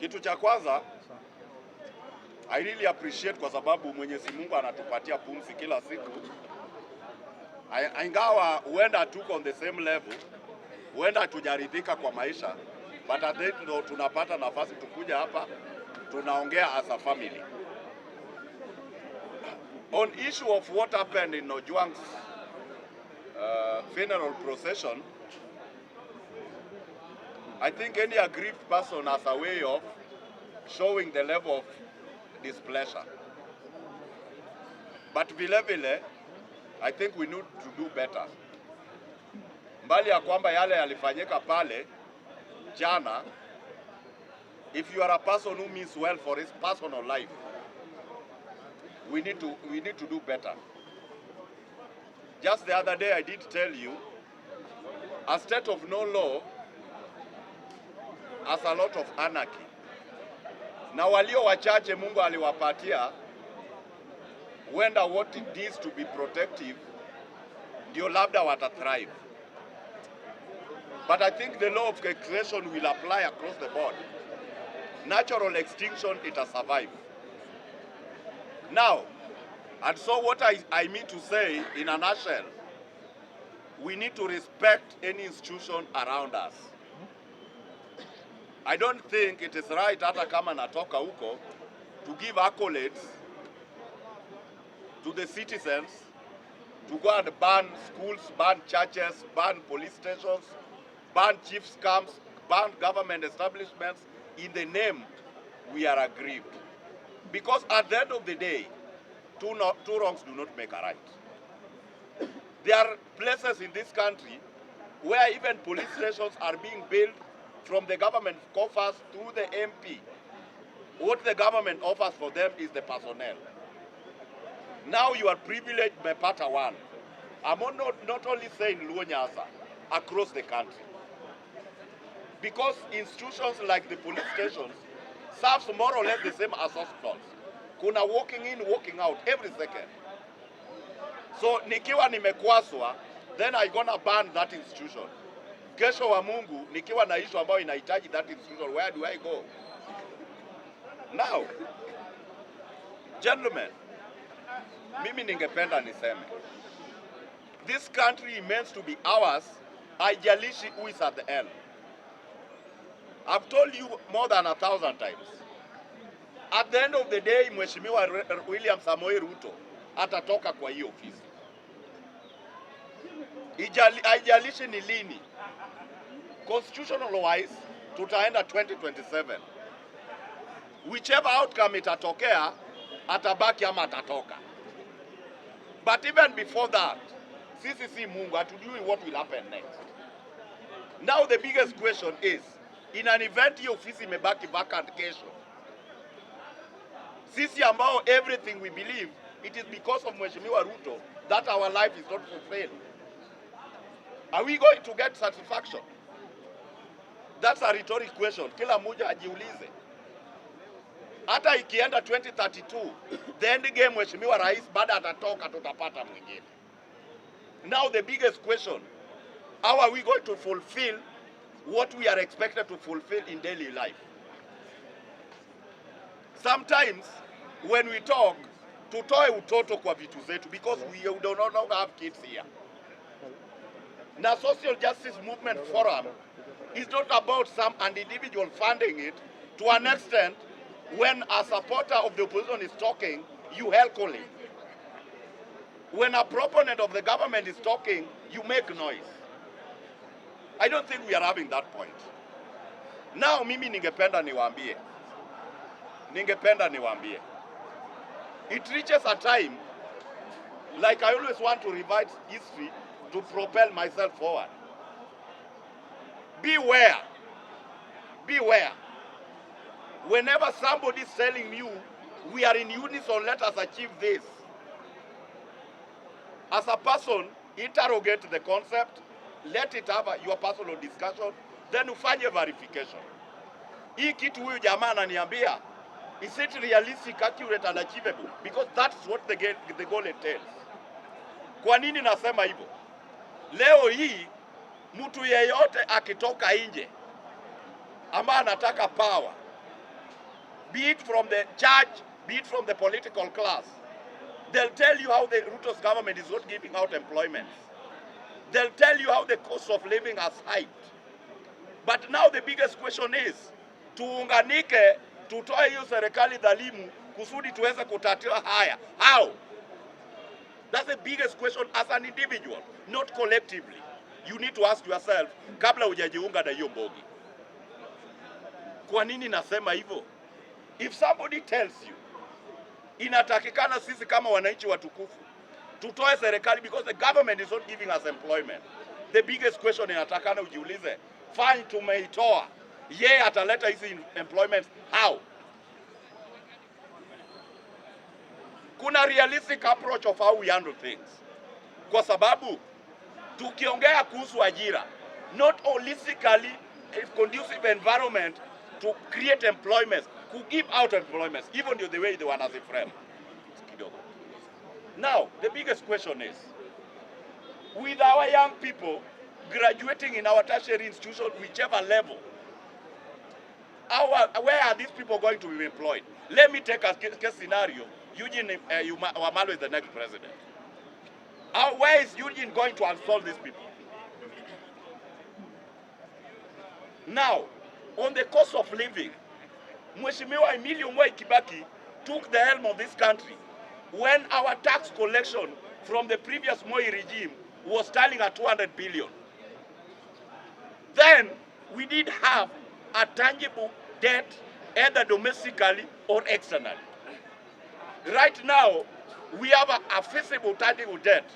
Kitu cha kwanza, I really appreciate kwa sababu Mwenyezi Mungu anatupatia pumzi kila siku. Ingawa huenda tuko on the same level, huenda tujaridhika kwa maisha, but at the end tunapata nafasi tukuja hapa, tunaongea as a family. On issue of what happened in Ojwang's funeral procession, I think any aggrieved person has a way of showing the level of displeasure. But vile vile, I think we need to do better. Mbali ya kwamba yale yalifanyika pale jana, if you are a person who means well for his personal life, we need to do better. Just the other day I did tell you, a state of no law has a lot of anarchy. Na walio wachache Mungu aliwapatia, huenda what it is to be protective, ndio labda wata thrive. But I think the law of creation will apply across the board. Natural extinction, it has survived. Now, and so what I mean to say in a nutshell, we need to respect any institution around us. I don't think it is right, hata kama natoka huko, to give accolades to the citizens to go and ban schools, ban churches, ban police stations, ban chiefs' camps, ban government establishments in the name we are aggrieved. Because at the end of the day, two wrongs do not make a right. There are places in this country where even police stations are being built from the government coffers through the MP. What the government offers for them is the personnel. Now you are privileged by part one. I'm not only saying Luonyasa, across the country. Because institutions like the police stations serves more or less the same as hospitals. Kuna walking in, walking out every second. So nikiwa nimekwaswa, then I gonna ban that institution. Kesho wa Mungu, nikiwa na issue ambayo inahitaji that institution, where do I go? Now, gentlemen, mimi ningependa niseme, this country is meant to be ours, haijalishi who is at the helm. I've told you more than 1,000 times. At the end of the day, Mheshimiwa William Samoei Ruto atatoka kwa hiyo ofisi. Haijalishi ni lini. Constitutional wise, tutaenda 2027. Whichever outcome itatokea, atabaki ama atatoka. But even before that, sisi si Mungu, hatujui what will happen next. Now the biggest question is, in an event hiyo ofisi imebaki vacant kesho, sisi ambao everything we believe, it is because of Mheshimiwa Ruto that our life is not fulfilled. Are we going to get satisfaction? That's a rhetoric question. Kila mmoja ajiulize. Hata ikienda 2032, the end game Mheshimiwa Rais baada atatoka tutapata mwingine. Now the biggest question, how are we going to fulfill what we are expected to fulfill in daily life? Sometimes when we talk, tutoe utoto kwa vitu zetu because we do not have kids here. Now Social Justice Movement Forum is not about an individual funding it. To an extent, when a supporter of the opposition is talking, you heckle him. When a proponent of the government is talking, you make noise. I don't think we are having that point. Now mimi ningependa niwaambie. It reaches a time, like I always want to revise history to propel myself forward. Beware. Whenever somebody is telling you, we are in unison, let us achieve this. As a person, interrogate the concept, let it have your personal discussion, then ufanye verification. Hii kitu huyu jamaa ananiambia, is it realistic, accurate and achievable? Because that's what the goal entails. Kwa nini nasema hivyo? Leo hii, mtu yeyote akitoka nje, ama anataka power, be it from the church, be it from the political class. They'll tell you how the Ruto's government is not giving out employment. They'll tell you how the cost of living has hiked. But now the biggest question is, tuunganike, tutoe hiyo serikali dhalimu kusudi tuweze kutatua haya. How? That's the biggest question as an individual, not collectively. You need to ask yourself, kabla hujajiunga na hiyo mbogi. Kwa nini nasema hivyo? If somebody tells you, inatakikana sisi kama wananchi watukufu tutoe serikali because the government is not giving us employment, the biggest question inatakana ujiulize, fine tumeitoa, yeye ataleta hizi employment how? Kuna realistic approach of how we handle things. Kwa sababu tukiongea kuhusu ajira, not holistically a conducive environment to create employment, to give out employment, even the way they want as a frame. Now, the biggest question is, with our young people graduating in our tertiary institution, whichever level, where are these people going to be employed? Let me take a case scenario. Eugene Wamalwa is the next president. Where is Eugene going to install these people? Now, on the cost of living, Mheshimiwa Emilio Mwai Kibaki took the helm of this country when our tax collection from the previous Moi regime was standing at 200 billion. Then we did have a tangible debt either domestically or externally. Right now, we have a feasible tangible debt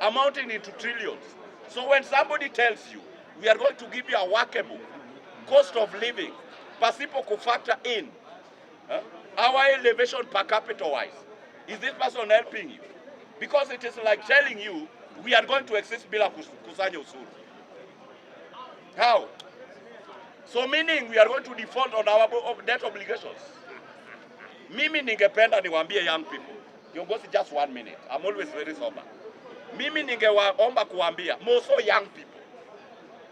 amounting into trillions. So when somebody tells you, we are going to give you a workable cost of living, pasipo kufactor in our elevation per capita wise, is this person helping you? Because it is like telling you, we are going to exist bila kusanya usuru. How? So meaning we are going to default on our debt obligations. Mimi ningependa niwaambie young people, Kiongozi, just 1 minute. I'm always very sober. Mimi ningewaomba kuambia, more so young people.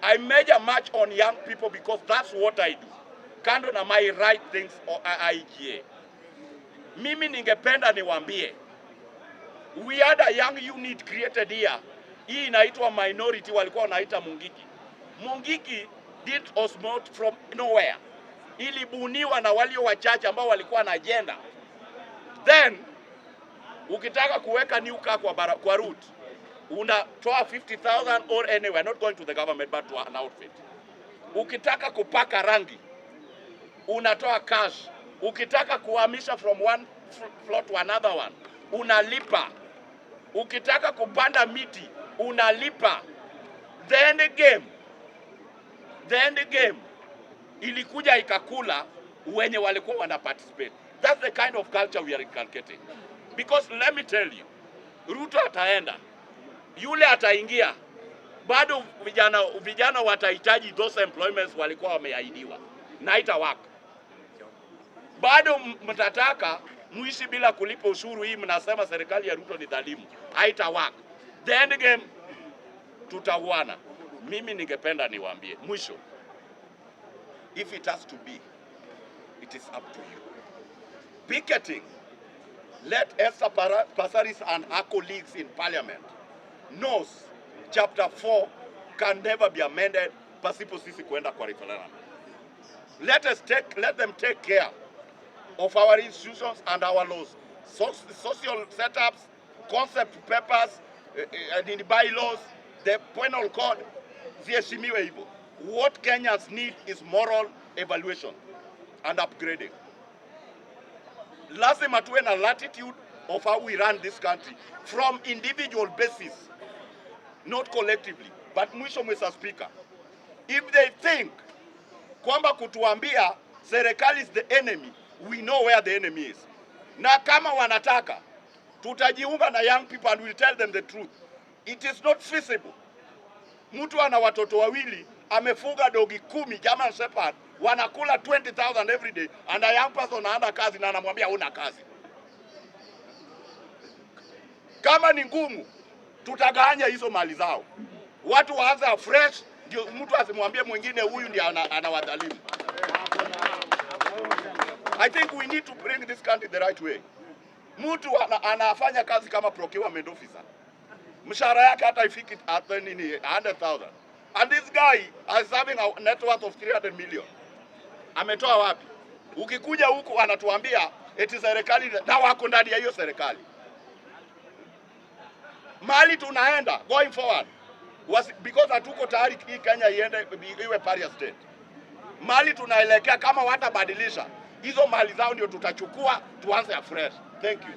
I major much on young people because that's what I do. Kando na my right things or IGA. Mimi ningependa niwaambie, we had a young unit created here. Hii inaitwa minority, walikuwa wanaita Mungiki. Mungiki did osmote from nowhere. Ilibuniwa na walio wachache ambao walikuwa na agenda. Then ukitaka kuweka new car kwa route, unatoa 50,000 or anywhere, not going to the government but to an outfit. Ukitaka kupaka rangi, unatoa cash. Ukitaka kuhamisha from one floor to another one, unalipa. Ukitaka kupanda miti, unalipa. The end game ilikuja ikakula wenye walikuwa wana participate. That's the kind of culture we are inculcating. Because let me tell you, Ruto ataenda, yule ataingia, bado vijana watahitaji those employments walikuwa wameahidiwa. Na haitawaka. Bado mtataka muishi bila kulipa ushuru, hii mnasema serikali ya Ruto ni dhalimu. Haitawaka. The end game tutauana. Mimi ningependa niwaambie mwisho, if it has to be, it is up to you. Picketing, let Esther Passaris and her colleagues in parliament knows chapter 4 can never be amended pasipo sisi kuenda kwa referendum. Let them take care of our institutions and our laws, social setups, concept papers, and in the bylaws, the penal code, ziheshimiwe hivyo. What Kenyans need is moral evaluation and upgrading. Lazima tuwe na latitude of how we run this country from individual basis, not collectively. But mwisho Mr. Speaker, if they think kwamba kutuambia serikali is the enemy, we know where the enemy is. Na kama wanataka, tutajiunga na young people and we'll tell them the truth. It is not feasible. Mtu ana watoto wawili, amefuga dogi 10 German Shepherd, wanakula 20,000 every day, and a young person anaenda kazi na anamwambia huna kazi. Kama ni ngumu, tutaganya hizo mali zao. Watu waanze fresh, ndio mtu asimwambie mwingine huyu ndiye anawadhalimu. I think we need to bring this country the right way. Mtu anafanya kazi kama procurement officer. Mshahara yake hata ifiki at 100,000. And this guy is having a net worth of 300 million. Ametoa wapi? Ukikuja huku anatuambia eti serikali na wako ndani ya hiyo serikali. Mali tunaenda going forward because hatuko tayari hii Kenya iwe paria state. Mali tunaelekea kama watabadilisha hizo mali zao ndio tutachukua tuanze afresh. Thank you.